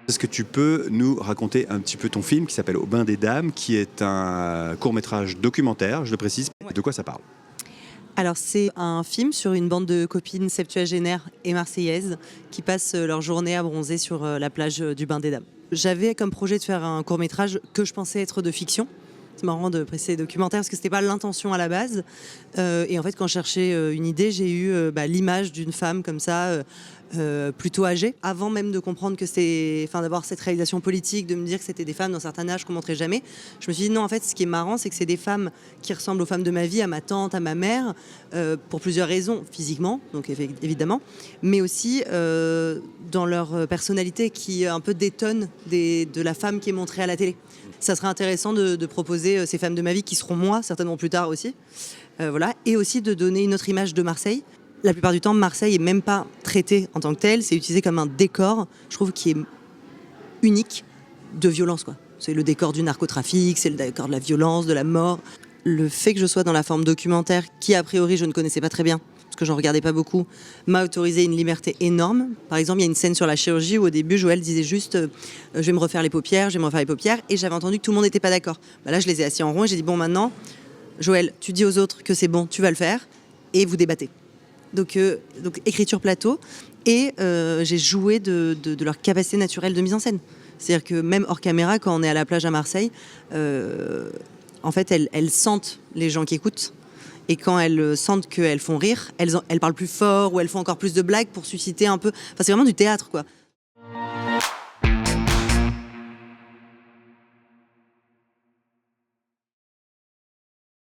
Est-ce que tu peux nous raconter un petit peu ton film qui s'appelle Au bain des dames, qui est un court-métrage documentaire, je le précise. Ouais. De quoi ça parle? Alors c'est un film sur une bande de copines septuagénaires et marseillaises qui passent leur journée à bronzer sur la plage du Bain des Dames. J'avais comme projet de faire un court-métrage que je pensais être de fiction. C'est marrant de préciser documentaire parce que c'était pas l'intention à la base. Et en fait, quand je cherchais une idée, j'ai eu l'image d'une femme comme ça, plutôt âgée. Avant même de comprendre que c'était, d'avoir cette réalisation politique, de me dire que c'était des femmes d'un certain âge qu'on montrait jamais, je me suis dit non, en fait, ce qui est marrant, c'est que c'est des femmes qui ressemblent aux femmes de ma vie, à ma tante, à ma mère, pour plusieurs raisons, physiquement, donc évidemment, mais aussi dans leur personnalité qui un peu détonne de la femme qui est montrée à la télé. Ça serait intéressant de proposer ces femmes de ma vie qui seront moi, certainement plus tard aussi. Et aussi de donner une autre image de Marseille. La plupart du temps, Marseille n'est même pas traité en tant que tel, c'est utilisé comme un décor, je trouve, qui est unique de violence, quoi. C'est le décor du narcotrafic, c'est le décor de la violence, de la mort. Le fait que je sois dans la forme documentaire, qui a priori je ne connaissais pas très bien, parce que j'en regardais pas beaucoup, m'a autorisé une liberté énorme. Par exemple, il y a une scène sur la chirurgie où au début Joël disait juste je vais me refaire les paupières, et j'avais entendu que tout le monde n'était pas d'accord. Là, je les ai assis en rond et j'ai dit bon, maintenant, Joël, tu dis aux autres que c'est bon, tu vas le faire, et vous débattez. Donc écriture plateau, et j'ai joué de leur capacité naturelle de mise en scène. C'est-à-dire que même hors caméra, quand on est à la plage à Marseille, en fait, elles sentent les gens qui écoutent. Et quand elles sentent qu'elles font rire, elles parlent plus fort ou elles font encore plus de blagues pour susciter un peu... c'est vraiment du théâtre, quoi.